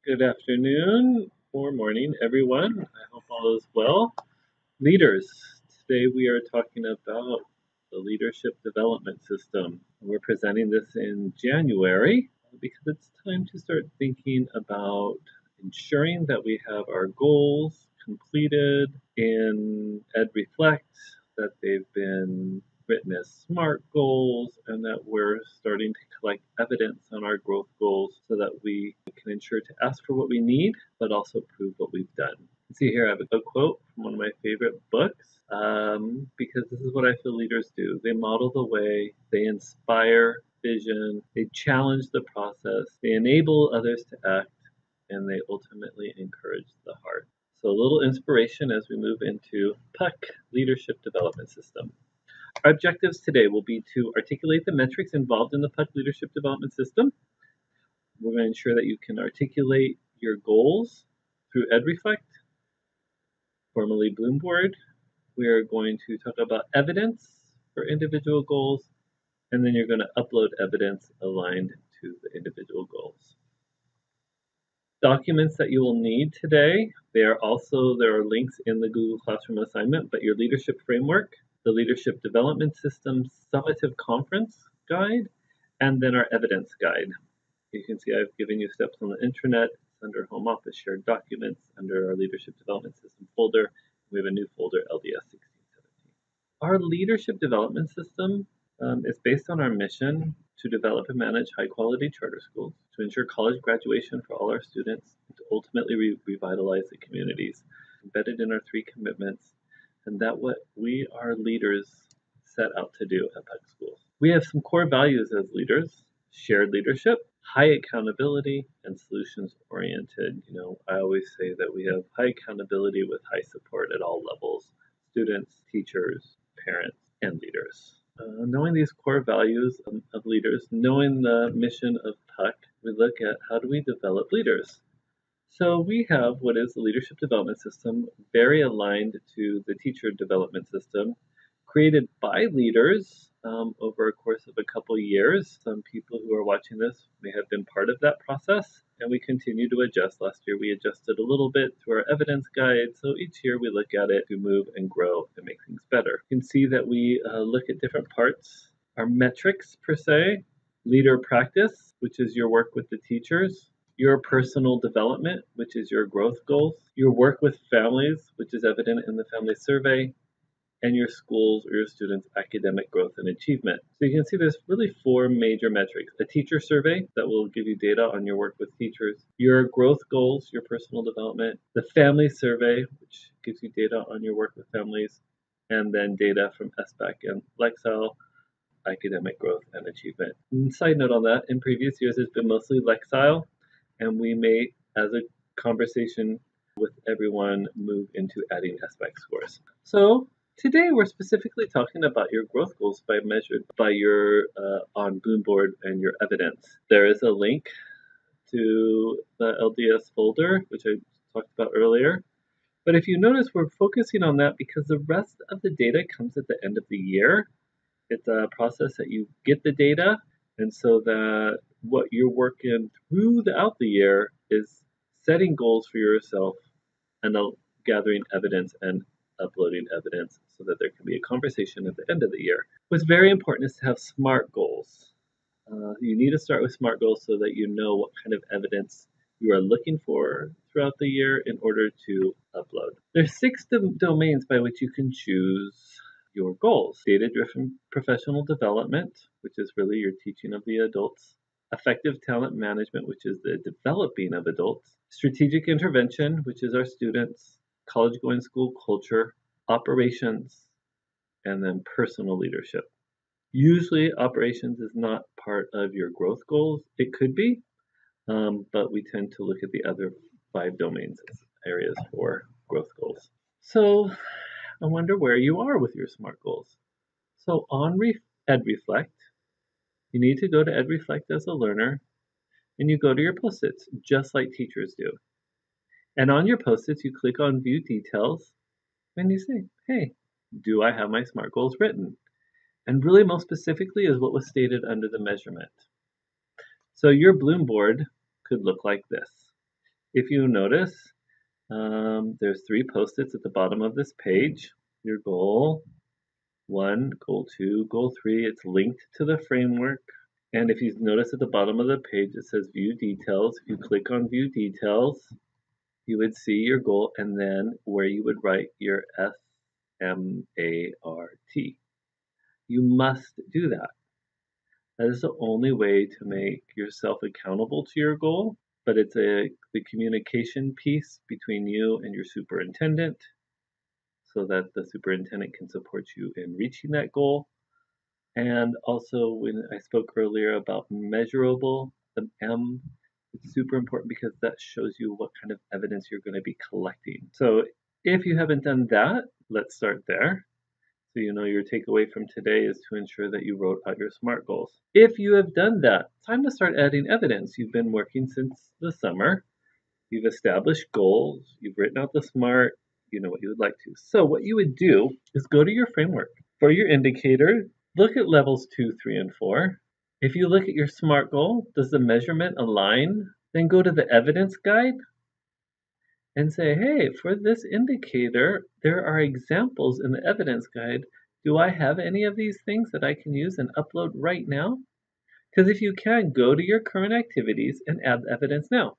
Good afternoon or morning, everyone. I hope all is well. Leaders, today we are talking about the leadership development system. We're presenting this in January because it's time to start thinking about ensuring that we have our goals completed in EdReflect, that they've been written as SMART goals, and that we're starting to collect evidence on our growth goals so that we can ensure to ask for what we need, but also prove what we've done. You see here I have a quote from one of my favorite books, because this is what I feel leaders do. They model the way, they inspire vision, they challenge the process, they enable others to act, and they ultimately encourage the heart. So a little inspiration as we move into PUC Leadership Development System. Our objectives today will be to articulate the metrics involved in the PUC Leadership Development System. We're going to ensure that you can articulate your goals through EdReflect, formerly Bloomboard. We are going to talk about evidence for individual goals, and then you're going to upload evidence aligned to the individual goals. Documents that you will need today, there are links in the Google Classroom assignment, but your leadership framework, the Leadership Development System Summative Conference Guide, and then our evidence guide. You can see I've given you steps on the intranet. It's under Home Office Shared Documents, under our Leadership Development System folder. We have a new folder, LDS 1617. Our Leadership Development System is based on our mission to develop and manage high-quality charter schools, to ensure college graduation for all our students, and to ultimately revitalize the communities. Embedded in our 3 commitments, and that what we, our leaders, set out to do at PUC schools. We have some core values as leaders: shared leadership, high accountability, and solutions-oriented. I always say that we have high accountability with high support at all levels: students, teachers, parents, and leaders. Knowing these core values of leaders, knowing the mission of PUC, we look at how do we develop leaders. So we have what is the Leadership Development System, very aligned to the Teacher Development System, created by leaders over a course of a couple years. Some people who are watching this may have been part of that process, and we continue to adjust. Last year we adjusted a little bit through our evidence guide, so each year we look at it to move and grow and make things better. You can see that we look at different parts. Our metrics per se: leader practice, which is your work with the teachers; your personal development, which is your growth goals; your work with families, which is evident in the family survey; and your schools or your students' academic growth and achievement. So you can see there's really 4 major metrics: a teacher survey that will give you data on your work with teachers, your growth goals, your personal development, the family survey, which gives you data on your work with families, and then data from SBAC and Lexile, academic growth and achievement. And side note on that, in previous years it's been mostly Lexile, and we may, as a conversation with everyone, move into adding SBAC scores. So today we're specifically talking about your growth goals measured by your on Bloomboard and your evidence. There is a link to the LDS folder, which I talked about earlier. But if you notice, we're focusing on that because the rest of the data comes at the end of the year. It's a process that you get the data, and so that what you're working throughout the year is setting goals for yourself and gathering evidence and uploading evidence so that there can be a conversation at the end of the year. What's very important is to have SMART goals. You need to start with SMART goals so that you know what kind of evidence you are looking for throughout the year in order to upload. There's 6 domains by which you can choose your goals: data-driven professional development, which is really your teaching of the adults; effective talent management, which is the developing of adults; strategic intervention, which is our students; college-going school culture; operations; and then personal leadership. Usually operations is not part of your growth goals. It could be, but we tend to look at the other 5 domains as areas for growth goals. So I wonder where you are with your SMART goals. So on EdReflect, you need to go to EdReflect as a learner, and you go to your post-its, just like teachers do. And on your post-its, you click on View Details, and you say, hey, do I have my SMART goals written? And really, most specifically, is what was stated under the measurement. So your Bloomboard could look like this. If you notice, there's 3 post-its at the bottom of this page. Your goal 1, goal 2, goal 3. It's linked to the framework. And if you notice at the bottom of the page, it says View Details. If you click on View Details, you would see your goal and then where you would write your SMART. You must do that. That is the only way to make yourself accountable to your goal, but it's the communication piece between you and your superintendent so that the superintendent can support you in reaching that goal. And also, when I spoke earlier about measurable, the M, it's super important because that shows you what kind of evidence you're going to be collecting. So if you haven't done that, let's start there. So you know your takeaway from today is to ensure that you wrote out your SMART goals. If you have done that, time to start adding evidence. You've been working since the summer. You've established goals. You've written out the SMART. You know what you would like to. So what you would do is go to your framework. For your indicator, look at levels 2, 3, and 4. If you look at your SMART goal, does the measurement align? Then go to the evidence guide and say, hey, for this indicator, there are examples in the evidence guide. Do I have any of these things that I can use and upload right now? Because if you can, go to your current activities and add the evidence now.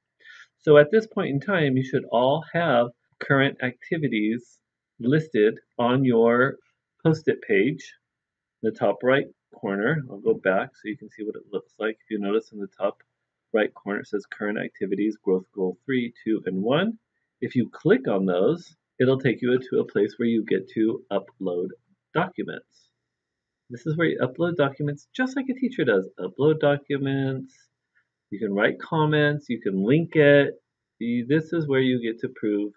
So at this point in time, you should all have current activities listed on your post-it page, the top right corner. I'll go back so you can see what it looks like. If you notice in the top right corner, it says current activities, growth goal 3, 2, and 1. If you click on those, it'll take you to a place where you get to upload documents. This is where you upload documents just like a teacher does. Upload documents. You can write comments. You can link it. This is where you get to prove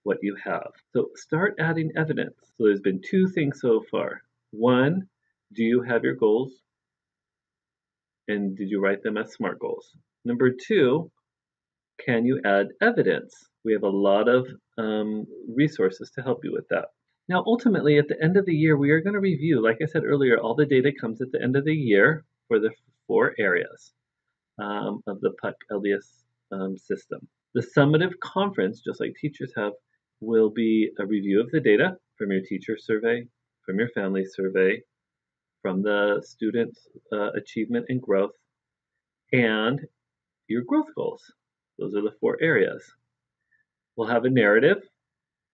what you have. So start adding evidence. So there's been 2 things so far. 1, do you have your goals? And did you write them as SMART goals? Number 2, can you add evidence? We have a lot of resources to help you with that. Now, ultimately, at the end of the year, we are going to review, like I said earlier, all the data comes at the end of the year for the 4 areas of the PUC LDS system. The summative conference, just like teachers have, will be a review of the data from your teacher survey, from your family survey, from the students' achievement and growth, and your growth goals. Those are the 4 areas. We'll have a narrative.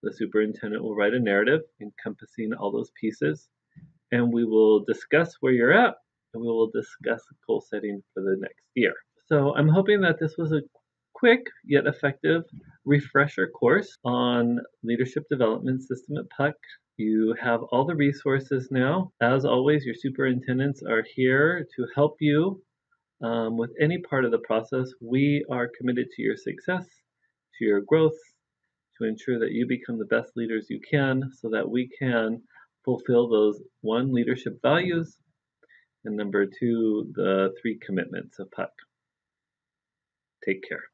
The superintendent will write a narrative encompassing all those pieces, and we will discuss where you're at, and we will discuss goal setting for the next year. So I'm hoping that this was a quick yet effective refresher course on leadership development system at PUC. You have all the resources now. As always, your superintendents are here to help you with any part of the process. We are committed to your success, to your growth, to ensure that you become the best leaders you can so that we can fulfill those 1, leadership values, and number 2, the 3 commitments of PUC. Take care.